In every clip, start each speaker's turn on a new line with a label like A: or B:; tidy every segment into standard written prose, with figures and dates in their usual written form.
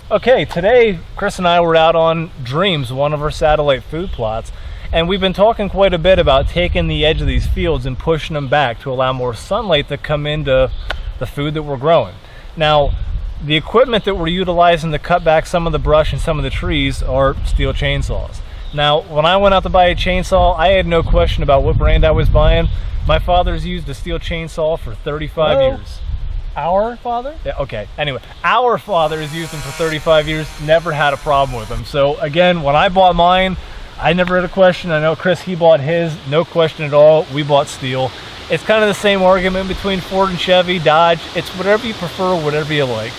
A: Okay, today Chris and I were out on Dreams, one of our satellite food plots, and we've been talking quite a bit about taking the edge of these fields and pushing them back to allow more sunlight to come into the food that we're growing. Now, the equipment that we're utilizing to cut back some of the brush and some of the trees are Stihl chainsaws. Now, when I went out to buy a chainsaw, I had no question about what brand I was buying. My father's used a Stihl chainsaw for 35 years.
B: Our father?
A: Yeah, okay. Anyway, our father has used them for 35 years, never had a problem with them. So again, when I bought mine, I never had a question. I know Chris, he bought his, no question at all. We bought Stihl. It's kind of the same argument between Ford and Chevy, Dodge. It's whatever you prefer, whatever you like.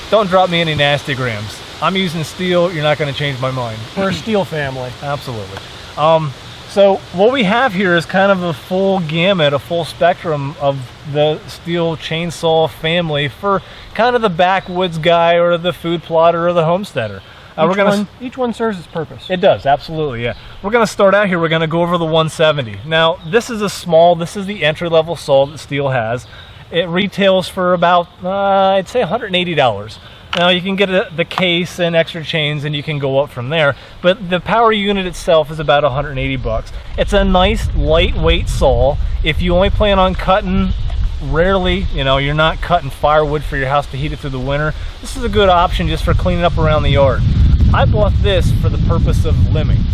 A: Don't drop me any nasty grams. I'm using Stihl, you're not going to change my mind.
B: We're a Stihl family.
A: Absolutely. So what we have here is kind of a full gamut, a full spectrum of the Stihl chainsaw family for kind of the backwoods guy or the food plotter or the homesteader.
B: Each one serves its purpose.
A: It does, absolutely, yeah. We're going to start out here, we're going to go over the 170. Now, this is the entry-level saw that Stihl has. It retails for about, I'd say $180. Now you can get the case and extra chains and you can go up from there, but the power unit itself is about 180 bucks. It's a nice lightweight saw. If you only plan on cutting rarely, you're not cutting firewood for your house to heat it through the winter, this is a good option just for cleaning up around the yard. I bought this for the purpose of limbing.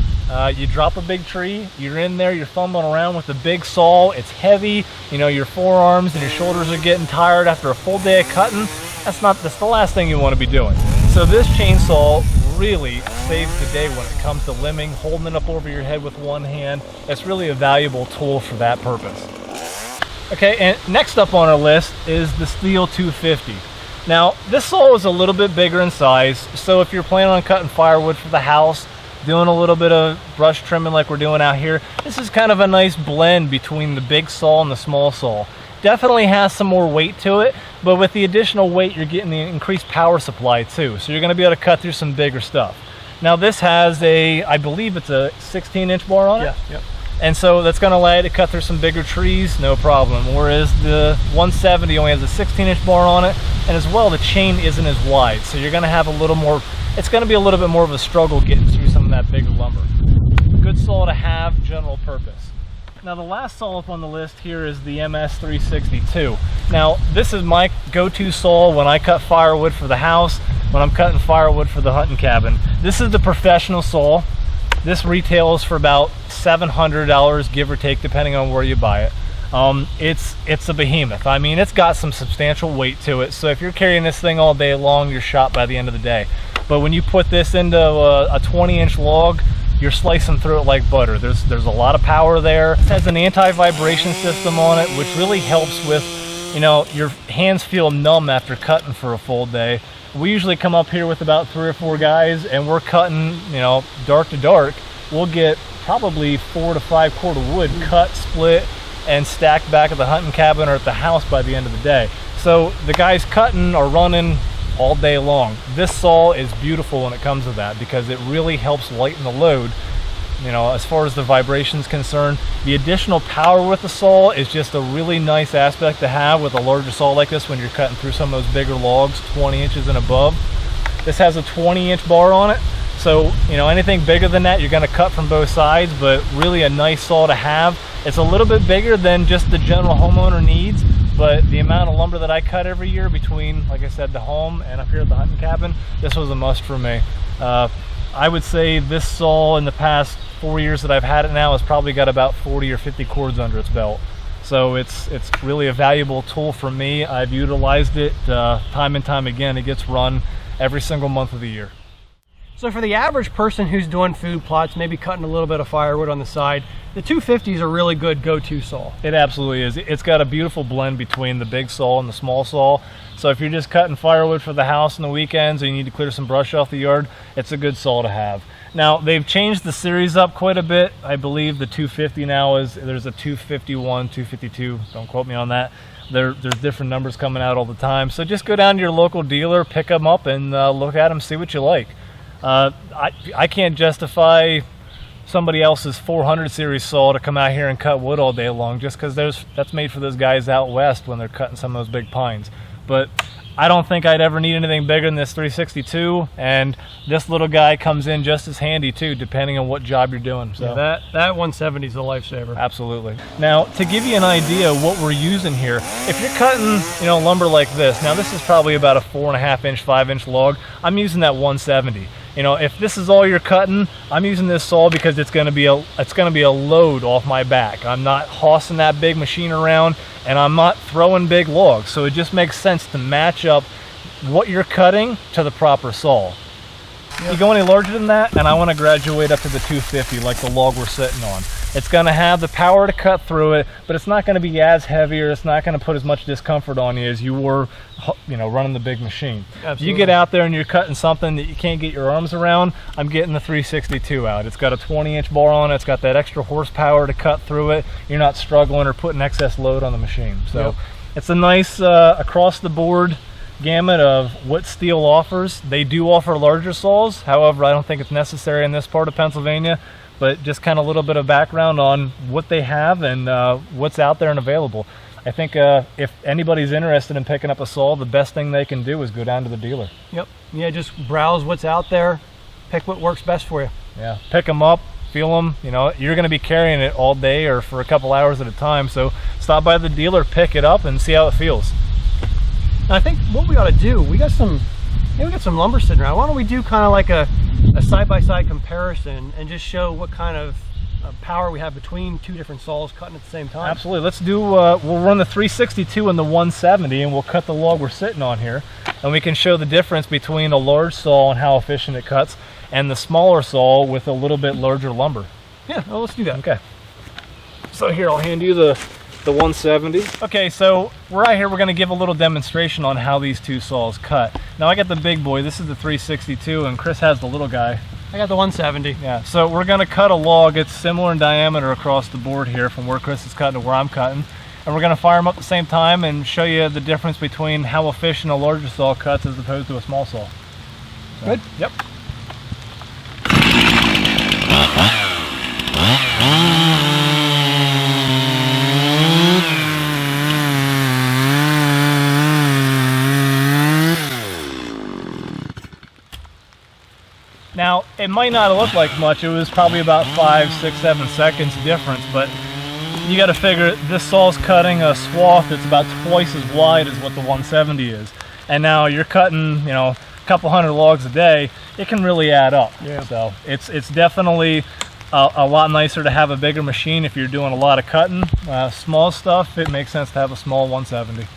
A: You drop a big tree, you're in there, you're fumbling around with the big saw, it's heavy, your forearms and your shoulders are getting tired after a full day of cutting. That's the last thing you want to be doing. So this chainsaw really saves the day when it comes to limbing, holding it up over your head with one hand. It's really a valuable tool for that purpose. Okay, and next up on our list is the Stihl 250. Now, this saw is a little bit bigger in size, so if you're planning on cutting firewood for the house, doing a little bit of brush trimming like we're doing out here, this is kind of a nice blend between the big saw and the small saw. Definitely has some more weight to it, but with the additional weight, you're getting the increased power supply too, so you're going to be able to cut through some bigger stuff. Now, this has I believe it's a 16-inch bar on it.
B: Yeah, yep.
A: And so that's going to allow you to cut through some bigger trees, no problem. Whereas the 170 only has a 16-inch bar on it, and as well, the chain isn't as wide, so you're going to have a little more. It's going to be a little bit more of a struggle getting through some of that bigger lumber. Good saw to have, general purpose. Now, the last saw up on the list here is the MS362. Now, this is my go-to saw when I cut firewood for the house, when I'm cutting firewood for the hunting cabin. This is the professional saw. This retails for about $700, give or take, depending on where you buy it. It's a behemoth. I mean, it's got some substantial weight to it, so if you're carrying this thing all day long, you're shot by the end of the day. But when you put this into a 20-inch log, you're slicing through it like butter. There's a lot of power there. It has an anti-vibration system on it, which really helps with, your hands feel numb after cutting for a full day. We usually come up here with about 3 or 4 guys, and we're cutting, dark to dark. We'll get probably 4 to 5 cord of wood cut, split, and stacked back at the hunting cabin or at the house by the end of the day. So the guys cutting are running all day long. This saw is beautiful when it comes to that because it really helps lighten the load. As far as the vibration's concerned, the additional power with the saw is just a really nice aspect to have with a larger saw like this when you're cutting through some of those bigger logs, 20 inches and above. This has a 20-inch bar on it, so anything bigger than that, you're going to cut from both sides, but really a nice saw to have. It's a little bit bigger than just the general homeowner needs, but the amount of lumber that I cut every year between, like I said, the home and up here at the hunting cabin, this was a must for me. I would say this saw in the past 4 years that I've had it now has probably got about 40 or 50 cords under its belt. So it's really a valuable tool for me. I've utilized it time and time again. It gets run every single month of the year.
B: So for the average person who's doing food plots, maybe cutting a little bit of firewood on the side, the 250 is a really good go-to saw.
A: It absolutely is. It's got a beautiful blend between the big saw and the small saw. So if you're just cutting firewood for the house on the weekends and you need to clear some brush off the yard, it's a good saw to have. Now, they've changed the series up quite a bit. I believe the 250 now there's a 251, 252, don't quote me on that. There's different numbers coming out all the time. So just go down to your local dealer, pick them up, and look at them, see what you like. I can't justify somebody else's 400 series saw to come out here and cut wood all day long just because that's made for those guys out west when they're cutting some of those big pines. But I don't think I'd ever need anything bigger than this 362, and this little guy comes in just as handy too, depending on what job you're doing. So
B: yeah, that 170 is a lifesaver.
A: Absolutely. Now, to give you an idea of what we're using here, if you're cutting, you know, lumber like this, now this is probably about a 4.5 inch, 5 inch log. I'm using that 170. You know, if this is all you're cutting, I'm using this saw because it's going to be a load off my back. I'm not hossing that big machine around, and I'm not throwing big logs. So it just makes sense to match up what you're cutting to the proper saw. Yep. You go any larger than that, and I want to graduate up to the 250 like the log we're sitting on. It's going to have the power to cut through it, but it's not going to be as heavy, or it's not going to put as much discomfort on you as you were, you know, running the big machine.
B: Absolutely.
A: You get out there and you're cutting something that you can't get your arms around, I'm getting the 362 out. It's got a 20-inch bar on it. It's got that extra horsepower to cut through it. You're not struggling or putting excess load on the machine. So yep. It's a nice across-the-board gamut of what Stihl offers. They do offer larger saws. However, I don't think it's necessary in this part of Pennsylvania, but just kind of a little bit of background on what they have and what's out there and available. I think if anybody's interested in picking up a saw, the best thing they can do is go down to the dealer.
B: Yep. Yeah, just browse what's out there, pick what works best for you.
A: Yeah, pick them up, feel them. You know, you're going to be carrying it all day or for a couple hours at a time, so stop by the dealer, pick it up, and see how it feels.
B: I think what we ought to do, we got some lumber sitting around. Why don't we do kind of like a side-by-side comparison and just show what kind of power we have between two different saws cutting at the same time?
A: Absolutely. Let's do, we'll run the 362 and the 170, and we'll cut the log we're sitting on here, and we can show the difference between a large saw and how efficient it cuts, and the smaller saw with a little bit larger lumber.
B: Yeah, well, let's do that.
A: Okay. So here, I'll hand you the 170. Okay, so right here we're going to give a little demonstration on how these two saws cut. Now I got the big boy, this is the 362, and Chris has the little guy.
B: I got the 170.
A: Yeah, so we're going to cut a log. It's similar in diameter across the board here from where Chris is cutting to where I'm cutting. And we're going to fire them up at the same time and show you the difference between how efficient a larger saw cuts as opposed to a small saw. So,
B: good?
A: Yep. Now, it might not look like much. It was probably about 5, 6, 7 seconds difference, but you got to figure this saw's cutting a swath that's about twice as wide as what the 170 is. And now you're cutting, you know, a couple hundred logs a day. It can really add up.
B: Yeah.
A: So it's definitely a lot nicer to have a bigger machine if you're doing a lot of cutting. Small stuff, it makes sense to have a small 170.